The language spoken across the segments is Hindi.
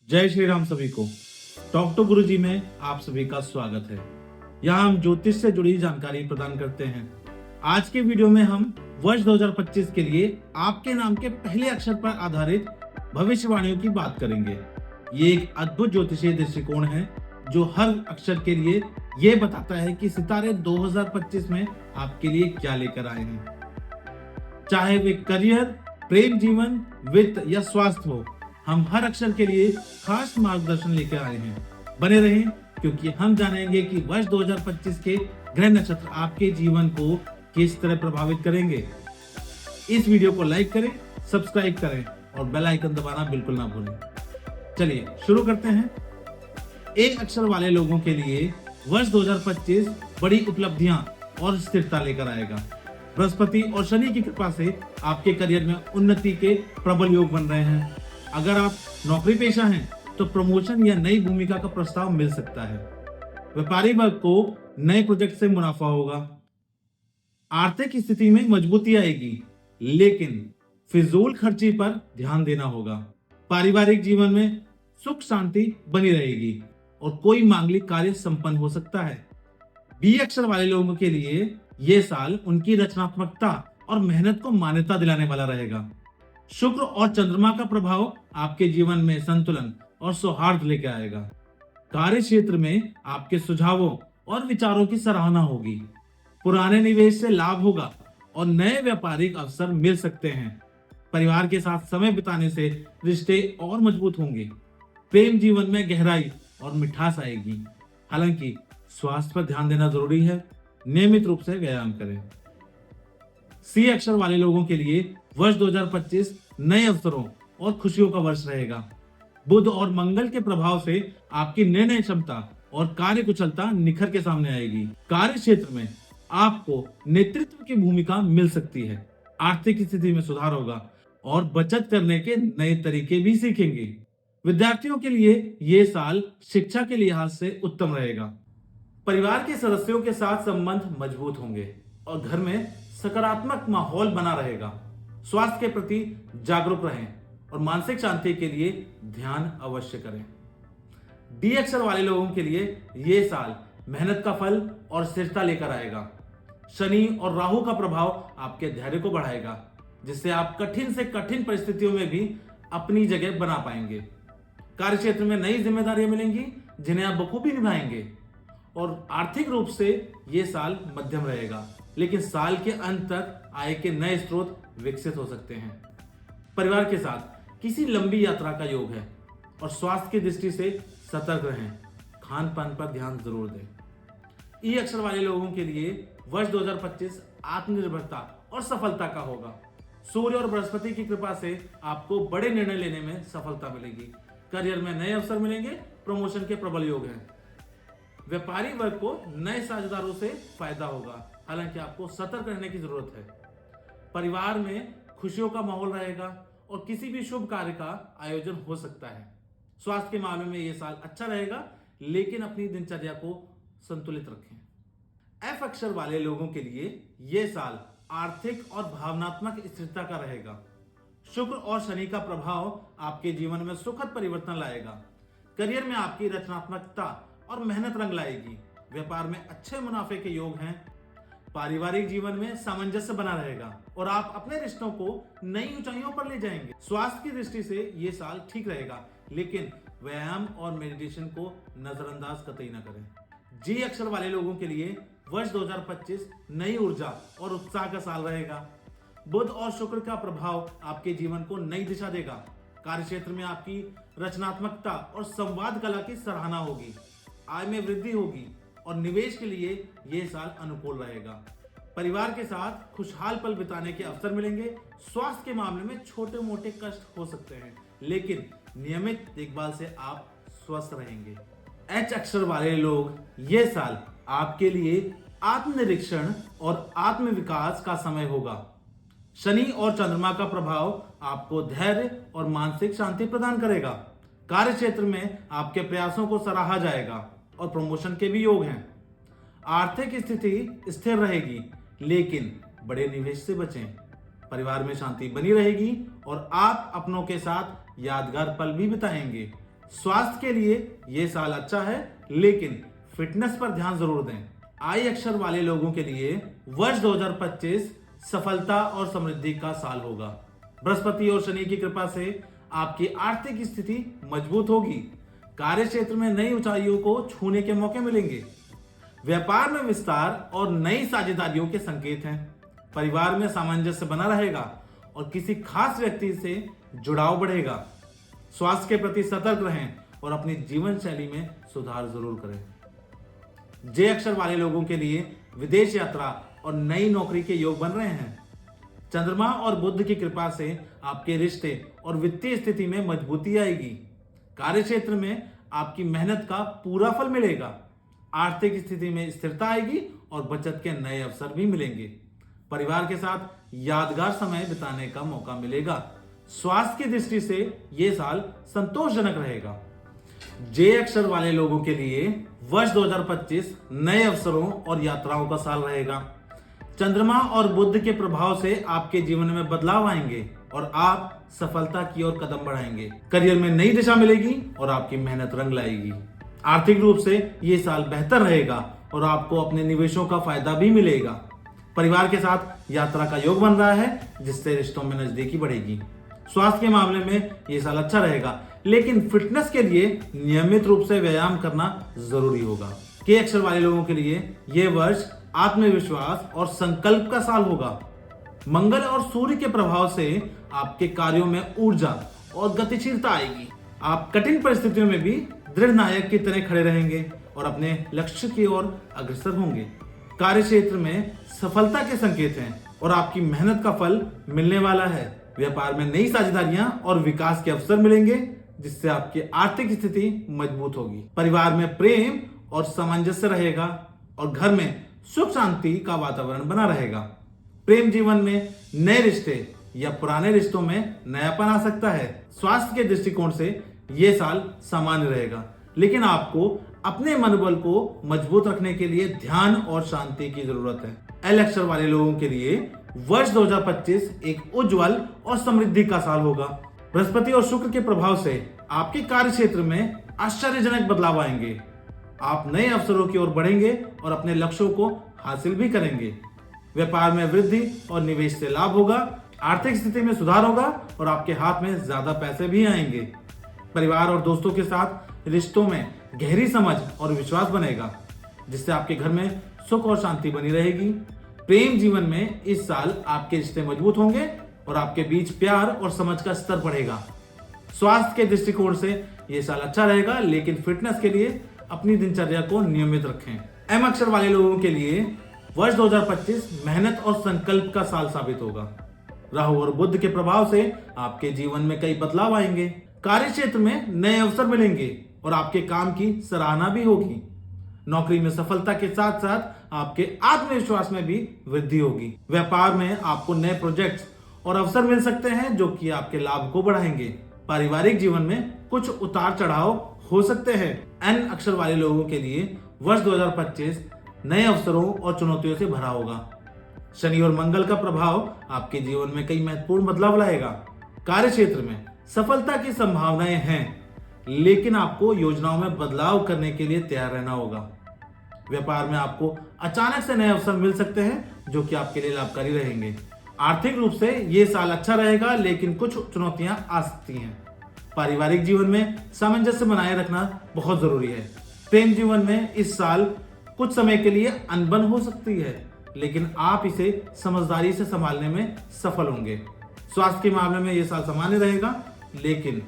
जय श्री राम सभी को। टॉक टू गुरुजी में आप सभी का स्वागत है। यहाँ हम ज्योतिष से जुड़ी जानकारी प्रदान करते हैं। आज के वीडियो में हम वर्ष 2025 के लिए आपके नाम के पहले अक्षर पर आधारित भविष्यवाणियों की बात करेंगे। ये एक अद्भुत ज्योतिषीय दृष्टिकोण है जो हर अक्षर के लिए ये बताता है कि सितारे 2025 में आपके लिए क्या लेकर आए हैं। चाहे वे करियर, प्रेम जीवन, वित्त या स्वास्थ्य हो, हम हर अक्षर के लिए खास मार्गदर्शन लेकर आए हैं। बने रहें क्योंकि हम जानेंगे कि वर्ष 2025 के ग्रह नक्षत्र आपके जीवन को किस तरह प्रभावित करेंगे। इस वीडियो को लाइक करें, सब्सक्राइब करें और बेल आइकन दबाना बिल्कुल ना भूलें। चलिए शुरू करते हैं। एक अक्षर वाले लोगों के लिए वर्ष 2025 बड़ी उपलब्धियां और स्थिरता लेकर आएगा। बृहस्पति और शनि की कृपा से आपके करियर में उन्नति के प्रबल योग बन रहे हैं। अगर आप नौकरी पेशा हैं तो प्रमोशन या नई भूमिका का प्रस्ताव मिल सकता है। व्यापारी वर्ग को नए प्रोजेक्ट से मुनाफा होगा। आर्थिक स्थिति में मजबूती आएगी, लेकिन फिजूल खर्ची पर ध्यान देना होगा। पारिवारिक जीवन में सुख शांति बनी रहेगी और कोई मांगलिक कार्य संपन्न हो सकता है। बी अक्षर वाले लोगों के लिए यह साल उनकी रचनात्मकता और मेहनत को मान्यता दिलाने वाला रहेगा। शुक्र और चंद्रमा का प्रभाव आपके जीवन में संतुलन और सौहार्द लेकर आएगा। कार्य क्षेत्र में आपके सुझावों और विचारों की सराहना होगी। पुराने निवेश से लाभ होगा और नए व्यापारिक अवसर मिल सकते हैं। परिवार के साथ समय बिताने से रिश्ते और मजबूत होंगे। प्रेम जीवन में गहराई और मिठास आएगी। हालांकि स्वास्थ्य पर ध्यान देना जरूरी है। नियमित रूप से व्यायाम करें। सी अक्षर वाले लोगों के लिए वर्ष 2025 नए अवसरों और खुशियों का वर्ष रहेगा। बुध और मंगल के प्रभाव से आपकी निर्णय क्षमता और कार्य कुशलता निखर के सामने आएगी। कार्य क्षेत्र में आपको नेतृत्व की भूमिका मिल सकती है। आर्थिक स्थिति में सुधार होगा और बचत करने के नए तरीके भी सीखेंगे। विद्यार्थियों के लिए ये साल शिक्षा के लिहाज से उत्तम रहेगा। परिवार के सदस्यों के साथ संबंध मजबूत होंगे और घर में सकारात्मक माहौल बना रहेगा। स्वास्थ्य के प्रति जागरूक रहें और मानसिक शांति के लिए ध्यान अवश्य करें। डी अक्षर वाले लोगों के लिए यह साल मेहनत का फल और स्थिरता लेकर आएगा। शनि और राहु का प्रभाव आपके धैर्य को बढ़ाएगा, जिससे आप कठिन से कठिन परिस्थितियों में भी अपनी जगह बना पाएंगे। कार्य क्षेत्र में नई जिम्मेदारियां मिलेंगी जिन्हें आप बखूबी निभाएंगे और आर्थिक रूप से यह साल मध्यम रहेगा, लेकिन साल के अंत तक आय के नए स्रोत विकसित हो सकते हैं। परिवार के साथ किसी लंबी यात्रा का योग है और स्वास्थ्य की दृष्टि से सतर्क रहें। खान पान पर ध्यान जरूर दें। ई अक्षर वाले लोगों के लिए वर्ष 2025 आत्मनिर्भरता और सफलता का होगा। सूर्य और बृहस्पति की कृपा से आपको बड़े निर्णय लेने में सफलता मिलेगी। करियर में नए अवसर मिलेंगे। प्रमोशन के प्रबल योग हैं। व्यापारी वर्ग को नए साझेदारों से फायदा होगा, हालांकि आपको सतर्क रहने की जरूरत है। परिवार में खुशियों का माहौल रहेगा और किसी भी शुभ कार्य का आयोजन हो सकता है। स्वास्थ्य के मामले में यह साल अच्छा रहेगा, लेकिन अपनी दिनचर्या को संतुलित रखें। एफ अक्षर वाले लोगों के लिए यह साल आर्थिक और भावनात्मक स्थिरता का रहेगा। शुक्र और शनि का प्रभाव आपके जीवन में सुखद परिवर्तन लाएगा। करियर में आपकी रचनात्मकता और मेहनत रंग लाएगी। व्यापार में अच्छे मुनाफे के योग हैं। पारिवारिक जीवन में सामंजस्य बना रहेगा और आप अपने रिश्तों को नई ऊंचाइयों पर ले जाएंगे। स्वास्थ्य की दृष्टि से ये साल ठीक रहेगा, लेकिन व्यायाम और मेडिटेशन को नजरअंदाज कतई न करें। जी अक्षर वाले लोगों के लिए वर्ष 2025 नई ऊर्जा और उत्साह का साल रहेगा। बुध और शुक्र का प्रभाव आपके जीवन को नई दिशा देगा। कार्य क्षेत्र में आपकी रचनात्मकता और संवाद कला की सराहना होगी। आय में वृद्धि होगी और निवेश के लिए यह साल अनुकूल रहेगा। परिवार के साथ खुशहाल पल बिताने के अवसर मिलेंगे। स्वास्थ्य के मामले में छोटे मोटे कष्ट हो सकते हैं, लेकिन नियमित देखभाल से आप स्वस्थ रहेंगे। एच अक्षर वाले लोग यह साल आपके लिए आत्मनिरीक्षण और आत्मविकास का समय होगा। शनि और चंद्रमा का प्रभाव आपको धैर्य और मानसिक शांति प्रदान करेगा। कार्य क्षेत्र में आपके प्रयासों को सराहा जाएगा और प्रमोशन के भी योग हैं। आर्थिक स्थिति स्थिर रहेगी, लेकिन बड़े निवेश से बचें। परिवार में शांति बनी रहेगी और आप अपनों के साथ यादगार पल भी बिताएंगे। स्वास्थ्य के लिए ये साल अच्छा है, लेकिन फिटनेस पर ध्यान जरूर दें। आई अक्षर वाले लोगों के लिए वर्ष 2025 सफलता और समृद्धि का साल होगा। बृहस्पति और शनि की कृपा से आपकी आर्थिक स्थिति मजबूत होगी। कार्य क्षेत्र में नई ऊंचाइयों को छूने के मौके मिलेंगे। व्यापार में विस्तार और नई साझेदारियों के संकेत हैं। परिवार में सामंजस्य बना रहेगा और किसी खास व्यक्ति से जुड़ाव बढ़ेगा। स्वास्थ्य के प्रति सतर्क रहें और अपनी जीवन शैली में सुधार जरूर करें। जे अक्षर वाले लोगों के लिए विदेश यात्रा और नई नौकरी के योग बन रहे हैं। चंद्रमा और बुध की कृपा से आपके रिश्ते और वित्तीय स्थिति में मजबूती आएगी। कार्य क्षेत्र में आपकी मेहनत का पूरा फल मिलेगा। आर्थिक स्थिति में स्थिरता आएगी और बचत के नए अवसर भी मिलेंगे। परिवार के साथ यादगार समय बिताने का मौका मिलेगा। स्वास्थ्य की दृष्टि से यह साल संतोषजनक रहेगा। जे अक्षर वाले लोगों के लिए वर्ष 2025 नए अवसरों और यात्राओं का साल रहेगा। चंद्रमा और बुध के प्रभाव से आपके जीवन में बदलाव आएंगे और आप सफलता की ओर कदम बढ़ाएंगे। करियर में नई दिशा मिलेगी और आपकी मेहनत रंग लाएगी। आर्थिक रूप से ये साल बेहतर रहेगा और आपको अपने निवेशों का फायदा भी मिलेगा। परिवार के साथ यात्रा का योग बन रहा है, जिससे रिश्तों में नजदीकी बढ़ेगी। स्वास्थ्य के मामले में ये साल अच्छा रहेगा, लेकिन फिटनेस के लिए नियमित रूप से व्यायाम करना जरूरी होगा। के अक्षर वाले लोगों के लिए यह वर्ष आत्मविश्वास और संकल्प का साल होगा। मंगल और सूर्य के प्रभाव से आपके कार्यों में ऊर्जा और गतिशीलता आएगी। आप कठिन परिस्थितियों में भी दृढ़ नायक की तरह खड़े रहेंगे और अपने लक्ष्य की ओर अग्रसर होंगे। कार्य क्षेत्र में सफलता के संकेत हैं और आपकी मेहनत का फल मिलने वाला है। व्यापार में नई साझेदारियां और विकास के अवसर मिलेंगे, जिससे आपकी आर्थिक स्थिति मजबूत होगी। परिवार में प्रेम और सामंजस्य रहेगा और घर में सुख शांति का वातावरण बना रहेगा। प्रेम जीवन में नए रिश्ते या पुराने रिश्तों में नयापन आ सकता है। स्वास्थ्य के दृष्टिकोण से यह साल सामान्य रहेगा, लेकिन आपको अपने मनोबल को मजबूत रखने के लिए ध्यान और शांति की जरूरत है। एल अक्षर वाले लोगों के लिए वर्ष 2025 एक उज्जवल और समृद्धि का साल होगा। बृहस्पति और शुक्र के प्रभाव से आपके कार्य क्षेत्र में आश्चर्यजनक बदलाव आएंगे। आप नए अवसरों की ओर बढ़ेंगे और अपने लक्ष्यों को हासिल भी करेंगे। व्यापार में वृद्धि और निवेश से लाभ होगा। आर्थिक स्थिति में सुधार होगा और आपके हाथ में ज्यादा पैसे भी आएंगे। परिवार और दोस्तों के साथ रिश्तों में गहरी समझ और विश्वास बनेगा, जिससे आपके घर में सुख और शांति बनी रहेगी। प्रेम जीवन में इस साल आपके रिश्ते मजबूत होंगे और आपके बीच प्यार और समझ का स्तर बढ़ेगा। स्वास्थ्य के दृष्टिकोण से यह साल अच्छा रहेगा, लेकिन फिटनेस के लिए अपनी दिनचर्या को नियमित रखें। एम अक्षर वाले लोगों के लिए वर्ष 2025 मेहनत और संकल्प का साल साबित होगा। राहु और बुध के प्रभाव से आपके जीवन में कई बदलाव आएंगे। कार्य क्षेत्र में नए अवसर मिलेंगे और आपके काम की सराहना भी होगी। नौकरी में सफलता के साथ साथ आपके आत्मविश्वास में भी वृद्धि होगी। व्यापार में आपको नए प्रोजेक्ट्स और अवसर मिल सकते हैं, जो कि आपके लाभ को बढ़ाएंगे। पारिवारिक जीवन में कुछ उतार चढ़ाव हो सकते हैं। एन अक्षर वाले लोगों के लिए वर्ष 2025 नए अवसरों और चुनौतियों से भरा होगा। शनि और मंगल का प्रभाव आपके जीवन में कई महत्वपूर्ण बदलाव लाएगा। कार्य क्षेत्र में सफलता की संभावनाएं हैं, लेकिन आपको योजनाओं में बदलाव करने के लिए तैयार रहना होगा। व्यापार में आपको अचानक से नए अवसर मिल सकते हैं, जो कि आपके लिए लाभकारी रहेंगे। आर्थिक रूप से ये साल अच्छा रहेगा, लेकिन कुछ चुनौतियां आ सकती हैं। पारिवारिक जीवन में सामंजस्य बनाए रखना बहुत जरूरी है। प्रेम जीवन में इस साल कुछ समय के लिए अनबन हो सकती है, लेकिन आप इसे समझदारी से संभालने में सफल होंगे। स्वास्थ्य के मामले में यह साल सामान्य रहेगा, लेकिन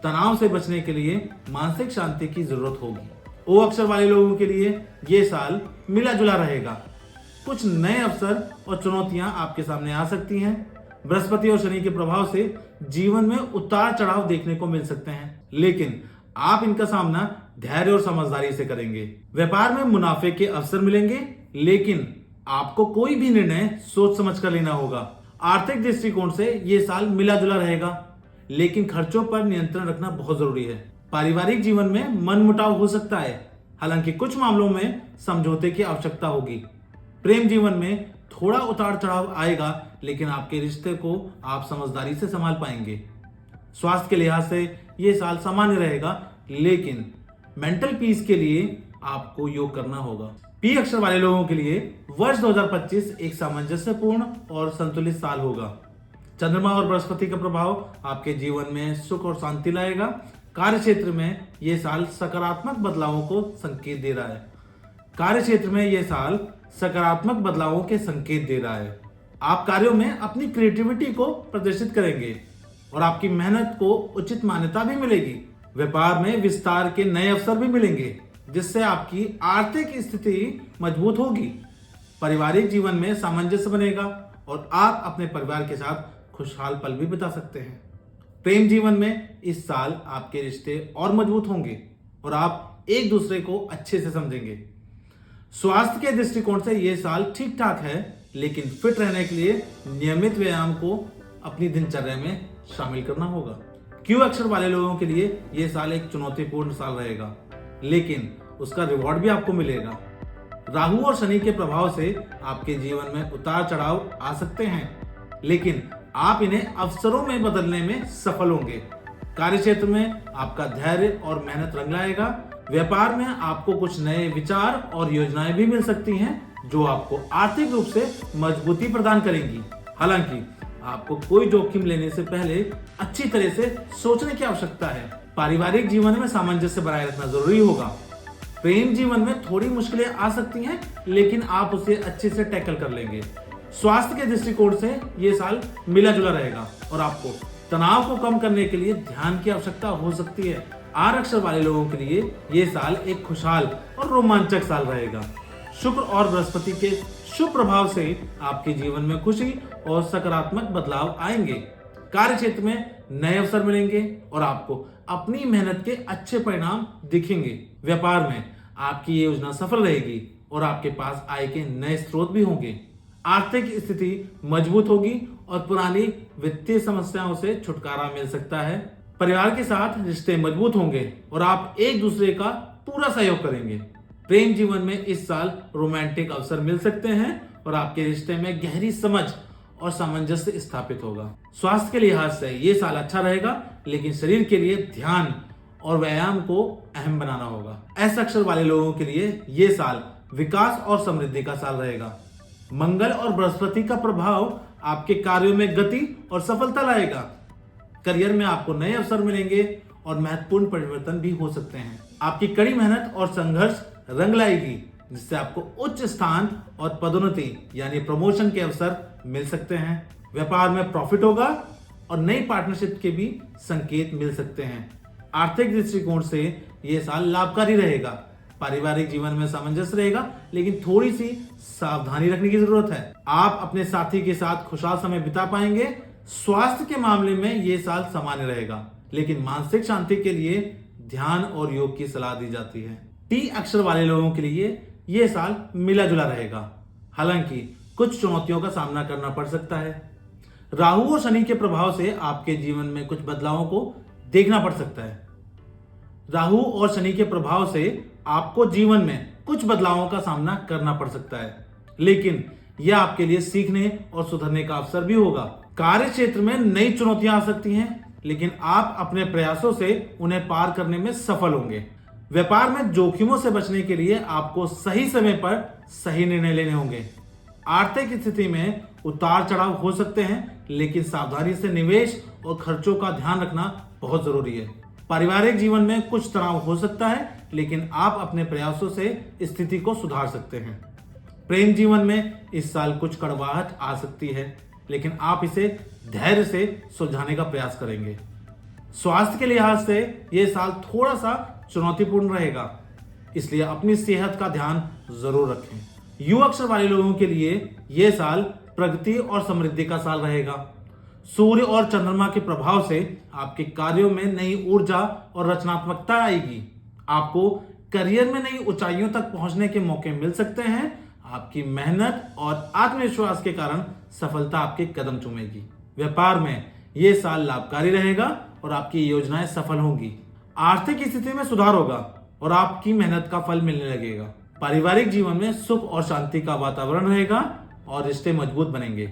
तनाव से बचने के लिए मानसिक शांति की जरूरत होगी। ओ अक्षर वाले लोगों के लिए यह साल मिला जुला रहेगा। कुछ नए अवसर और चुनौतियां आपके सामने आ सकती हैं। बृहस्पति और शनि के प्रभाव से जीवन में उतार चढ़ाव देखने को मिल सकते हैं, लेकिन आप इनका सामना धैर्य और समझदारी से करेंगे। व्यापार में मुनाफे के अवसर मिलेंगे, लेकिन आपको कोई भी निर्णय सोच समझ कर लेना होगा। आर्थिक दृष्टिकोण से यह साल मिला जुला रहेगा, लेकिन खर्चों पर नियंत्रण रखना बहुत जरूरी है। पारिवारिक जीवन में मनमुटाव हो सकता है, हालांकि कुछ मामलों में समझौते की आवश्यकता होगी। प्रेम जीवन में थोड़ा उतार चढ़ाव आएगा, लेकिन आपके रिश्ते को आप समझदारी से संभाल पाएंगे। स्वास्थ्य के लिहाज से यह साल सामान्य रहेगा, लेकिन मेंटल पीस के लिए आपको योग करना होगा। पी अक्षर वाले लोगों के लिए वर्ष 2025 एक सामंजस्यपूर्ण और संतुलित साल होगा। चंद्रमा और बृहस्पति का प्रभाव आपके जीवन में सुख और शांति लाएगा। कार्य क्षेत्र में यह साल सकारात्मक बदलावों को संकेत दे रहा है। कार्य क्षेत्र में यह साल सकारात्मक बदलावों के संकेत दे रहा है। आप कार्यों में अपनी क्रिएटिविटी को प्रदर्शित करेंगे और आपकी मेहनत को उचित मान्यता भी मिलेगी। व्यापार में विस्तार के नए अवसर भी मिलेंगे, जिससे आपकी आर्थिक स्थिति मजबूत होगी। पारिवारिक जीवन में सामंजस्य बनेगा और आप अपने परिवार के साथ खुशहाल पल भी बिता सकते हैं। प्रेम जीवन में इस साल आपके रिश्ते और मजबूत होंगे और आप एक दूसरे को अच्छे से समझेंगे। स्वास्थ्य के दृष्टिकोण से यह साल ठीक ठाक है, लेकिन फिट रहने के लिए नियमित व्यायाम को अपनी दिनचर्या में शामिल करना होगा। क्यू अक्षर वाले लोगों के लिए यह साल एक चुनौतीपूर्ण साल रहेगा, लेकिन उसका रिवॉर्ड भी आपको मिलेगा। राहु और शनि के प्रभाव से आपके जीवन में उतार चढ़ाव आ सकते हैं, लेकिन आप इन्हें अवसरों में बदलने में सफल होंगे। कार्य क्षेत्र में आपका धैर्य और मेहनत रंग लाएगा। व्यापार में आपको कुछ नए विचार और योजनाएं भी मिल सकती हैं, जो आपको आर्थिक रूप से मजबूती प्रदान करेंगी। हालांकि आपको कोई जोखिम लेने से पहले अच्छी तरह से सोचने की आवश्यकता है। पारिवारिक जीवन में सामंजस्य बनाए रखना जरूरी होगा। प्रेम जीवन में थोड़ी मुश्किलें आ सकती हैं, लेकिन आप उसे अच्छे से टैकल कर लेंगे। स्वास्थ्य के दृष्टिकोण से यह साल मिला जुला रहेगा और आपको तनाव को कम करने के लिए ध्यान की आवश्यकता हो सकती है। आर अक्षर वाले लोगों के लिए यह साल एक खुशहाल और रोमांचक साल रहेगा। शुक्र और बृहस्पति के शुभ प्रभाव से आपके जीवन में खुशी और सकारात्मक बदलाव आएंगे। कार्य क्षेत्र में नए अवसर मिलेंगे और आपको अपनी मेहनत के अच्छे परिणाम दिखेंगे। व्यापार में आपकी ये योजना सफल रहेगी और आपके पास आय के नए स्रोत भी होंगे। आर्थिक स्थिति मजबूत होगी और पुरानी वित्तीय समस्याओं से छुटकारा मिल सकता है। परिवार के साथ रिश्ते मजबूत होंगे और आप एक दूसरे का पूरा सहयोग करेंगे। प्रेम जीवन में इस साल रोमांटिक अवसर मिल सकते हैं और आपके रिश्ते में गहरी समझ और सामंजस्य स्थापित होगा। स्वास्थ्य के लिहाज से ये साल अच्छा रहेगा, लेकिन शरीर के लिए ध्यान और व्यायाम को अहम बनाना होगा। एस अक्षर वाले लोगों के लिए ये साल विकास और समृद्धि का साल रहेगा। मंगल और बृहस्पति का प्रभाव आपके कार्यों में गति और सफलता लाएगा। करियर में आपको नए अवसर मिलेंगे और महत्वपूर्ण परिवर्तन भी हो सकते हैं। आपकी कड़ी मेहनत और संघर्ष रंग लाएगी, जिससे आपको उच्च स्थान और पदोन्नति यानी प्रमोशन के अवसर मिल सकते हैं। व्यापार में प्रॉफिट होगा और नई पार्टनरशिप के भी संकेत मिल सकते हैं। आर्थिक दृष्टिकोण से यह साल लाभकारी रहेगा। पारिवारिक जीवन में सामंजस्य रहेगा, लेकिन थोड़ी सी सावधानी रखने की जरूरत है। आप अपने साथी के साथ खुशहाल समय बिता पाएंगे। स्वास्थ्य के मामले में यह साल सामान्य रहेगा, लेकिन मानसिक शांति के लिए ध्यान और योग की सलाह दी जाती है। टी अक्षर वाले लोगों के लिए यह साल मिला जुला रहेगा, हालांकि कुछ चुनौतियों का सामना करना पड़ सकता है। राहु और शनि के प्रभाव से आपके जीवन में कुछ बदलावों को देखना पड़ सकता है। राहु और शनि के प्रभाव से आपको जीवन में कुछ बदलावों का सामना करना पड़ सकता है, लेकिन यह आपके लिए सीखने और सुधरने का अवसर भी होगा। कार्य क्षेत्र में नई चुनौतियां आ सकती हैं, लेकिन आप अपने प्रयासों से उन्हें पार करने में सफल होंगे। व्यापार में जोखिमों से बचने के लिए आपको सही समय पर सही निर्णय लेने होंगे। आर्थिक स्थिति में उतार चढ़ाव हो सकते हैं, लेकिन सावधानी से निवेश और खर्चों का ध्यान रखना बहुत जरूरी है। पारिवारिक जीवन में कुछ तनाव हो सकता है, लेकिन आप अपने प्रयासों से स्थिति को सुधार सकते हैं। प्रेम जीवन में इस साल कुछ कड़वाहट आ सकती है, लेकिन आप इसे धैर्य से सुलझाने का प्रयास करेंगे। स्वास्थ्य के लिहाज से यह साल थोड़ा सा चुनौतीपूर्ण रहेगा, इसलिए अपनी सेहत का ध्यान जरूर रखें। यू अक्षर वाले लोगों के लिए यह साल प्रगति और समृद्धि का साल रहेगा। सूर्य और चंद्रमा के प्रभाव से आपके कार्यों में नई ऊर्जा और रचनात्मकता आएगी। आपको करियर में नई ऊंचाइयों तक पहुंचने के मौके मिल सकते हैं। आपकी मेहनत और आत्मविश्वास के कारण सफलता आपके कदम चूमेगी। व्यापार में यह साल लाभकारी रहेगा और आपकी योजनाएं सफल होंगी। आर्थिक स्थिति में सुधार होगा और आपकी मेहनत का फल मिलने लगेगा। पारिवारिक जीवन में सुख और शांति का वातावरण रहेगा और रिश्ते मजबूत बनेंगे।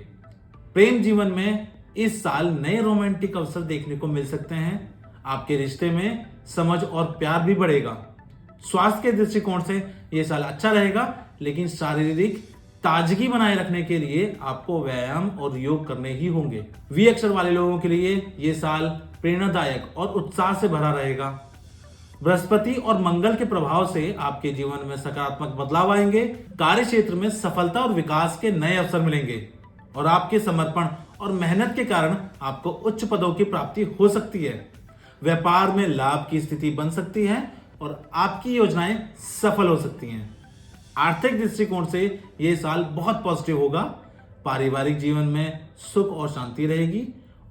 प्रेम जीवन में इस साल नए रोमांटिक अवसर देखने को मिल सकते हैं। आपके रिश्ते में समझ और प्यार भी बढ़ेगा। स्वास्थ्य के दृष्टिकोण से ये साल अच्छा रहेगा, लेकिन शारीरिक ताजगी बनाए रखने के लिए आपको व्यायाम और योग करने ही होंगे। वी अक्षर वाले लोगों के लिए ये साल प्रेरणादायक और उत्साह से भरा रहेगा। बृहस्पति और मंगल के प्रभाव से आपके जीवन में सकारात्मक बदलाव आएंगे। कार्य क्षेत्र में सफलता और विकास के नए अवसर मिलेंगे और आपके समर्पण और मेहनत के कारण आपको उच्च पदों की प्राप्ति हो सकती है। व्यापार में लाभ की स्थिति बन सकती है और आपकी योजनाएं सफल हो सकती हैं। आर्थिक दृष्टिकोण से यह साल बहुत पॉजिटिव होगा। पारिवारिक जीवन में सुख और शांति रहेगी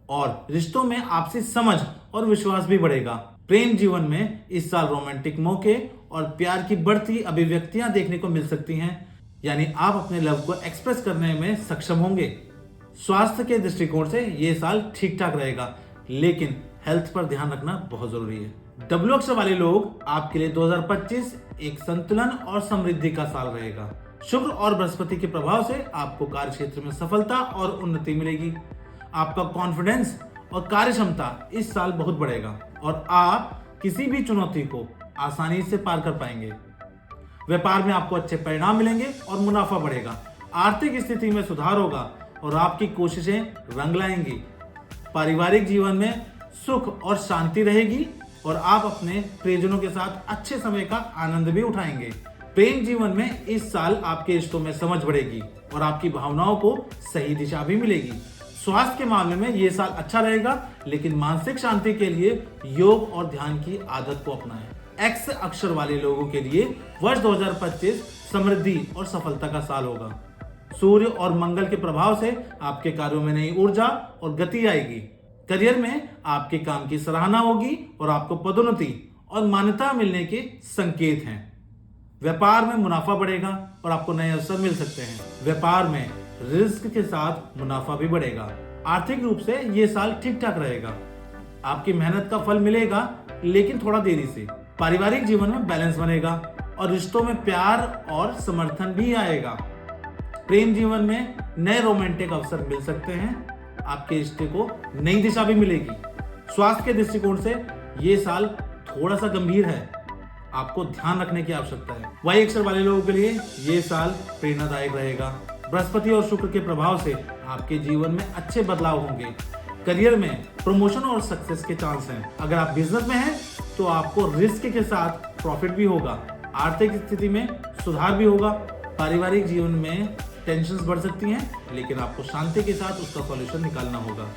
और रिश्तों में आपसी समझ और विश्वास भी बढ़ेगा। प्रेम जीवन में इस साल रोमांटिक मौके और प्यार की बढ़ती अभिव्यक्तियां देखने को मिल सकती हैं, यानी आप अपने लव को एक्सप्रेस करने में सक्षम होंगे। स्वास्थ्य के दृष्टिकोण से यह साल ठीक ठाक रहेगा, लेकिन हेल्थ पर ध्यान रखना बहुत जरूरी है। डब्ल्यू अक्षर वाले लोग आपके लिए 2025 एक संतुलन और समृद्धि का साल रहेगा। शुक्र और बृहस्पति के प्रभाव से आपको कार्य क्षेत्र में सफलता और उन्नति मिलेगी। आपका कॉन्फिडेंस और कार्य क्षमता इस साल बहुत बढ़ेगा और आप किसी भी चुनौती को आसानी से पार कर पाएंगे। व्यापार में आपको अच्छे परिणाम मिलेंगे और मुनाफा बढ़ेगा। आर्थिक स्थिति में सुधार होगा और आपकी कोशिशें रंग लाएंगी। पारिवारिक जीवन में सुख और शांति रहेगी और आप अपने प्रियजनों के साथ अच्छे समय का आनंद भी उठाएंगे। प्रेम जीवन में इस साल आपके रिश्तों में समझ बढ़ेगी और आपकी भावनाओं को सही दिशा भी मिलेगी। स्वास्थ्य के मामले में यह साल अच्छा रहेगा, लेकिन मानसिक शांति के लिए योग और ध्यान की आदत को अपनाएं। एक्स अक्षर वाले लोगों के लिए वर्ष 2025 समृद्धि और सफलता का साल होगा। सूर्य और मंगल के प्रभाव से आपके कार्यों में नई ऊर्जा और गति आएगी। करियर में आपके काम की सराहना होगी और आपको पदोन्नति और मान्यता मिलने के संकेत हैं। व्यापार में मुनाफा बढ़ेगा और आपको नए अवसर मिल सकते हैं। व्यापार में रिस्क के साथ मुनाफा भी बढ़ेगा। आर्थिक रूप से यह साल ठीक ठाक रहेगा। आपकी मेहनत का फल मिलेगा, लेकिन थोड़ा देरी से। पारिवारिक जीवन में बैलेंस बनेगा और रिश्तों में प्यार और समर्थन भी आएगा। प्रेम जीवन में नए रोमांटिक अवसर मिल सकते हैं। आपके रिश्ते को नई दिशा भी मिलेगी। स्वास्थ्य के दृष्टिकोण से यह साल थोड़ा सा गंभीर है, आपको ध्यान रखने की आवश्यकता है। वाई अक्षर वाले लोगों के लिए यह साल प्रेरणादायक रहेगा। बृहस्पति और शुक्र के प्रभाव से आपके जीवन में अच्छे बदलाव होंगे। करियर में प्रमोशन और सक्सेस के चांस हैं। अगर आप बिजनेस में हैं तो आपको रिस्क के साथ प्रॉफिट भी होगा। आर्थिक स्थिति में सुधार भी होगा। पारिवारिक जीवन में टेंशन्स बढ़ सकती हैं, लेकिन आपको शांति के साथ उसका सॉल्यूशन निकालना होगा।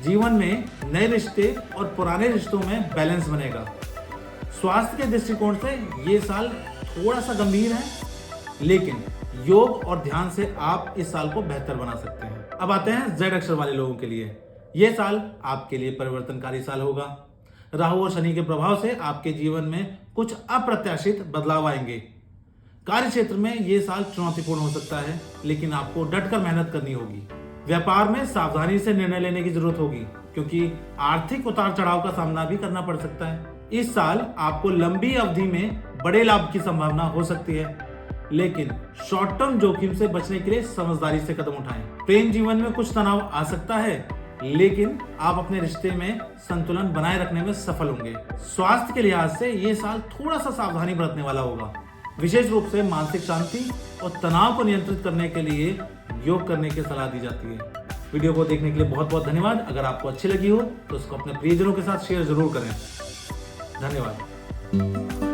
जीवन में नए रिश्ते और पुराने रिश्तों में बैलेंस बनेगा। स्वास्थ्य के दृष्टिकोण से ये साल थोड़ा सा गंभीर है, लेकिन योग और ध्यान से आप इस साल को बेहतर बना सकते हैं। अब आते हैं जेड अक्षर वाले लोगों के लिए। यह साल आपके लिए परिवर्तनकारी साल होगा। राहु और शनि के प्रभाव से आपके जीवन में कुछ अप्रत्याशित बदलाव आएंगे। कार्य क्षेत्र में यह साल चुनौतीपूर्ण हो सकता है, लेकिन आपको डटकर मेहनत करनी होगी। व्यापार में सावधानी से निर्णय लेने की जरूरत होगी, क्योंकि आर्थिक उतार चढ़ाव का सामना भी करना पड़ सकता है। इस साल आपको लंबी अवधि में बड़े लाभ की संभावना हो सकती है, लेकिन शॉर्ट टर्म जोखिम से बचने के लिए समझदारी से कदम उठाएं। प्रेम जीवन में कुछ तनाव आ सकता है, लेकिन आप अपने रिश्ते में संतुलन बनाए रखने में सफल होंगे। स्वास्थ्य के लिहाज से ये साल थोड़ा सा सावधानी बरतने वाला होगा। विशेष रूप से मानसिक शांति और तनाव को नियंत्रित करने के लिए योग करने की सलाह दी जाती है। वीडियो को देखने के लिए बहुत बहुत धन्यवाद। अगर आपको अच्छी लगी हो तो उसको अपने प्रियजनों के साथ शेयर जरूर करें। धन्यवाद।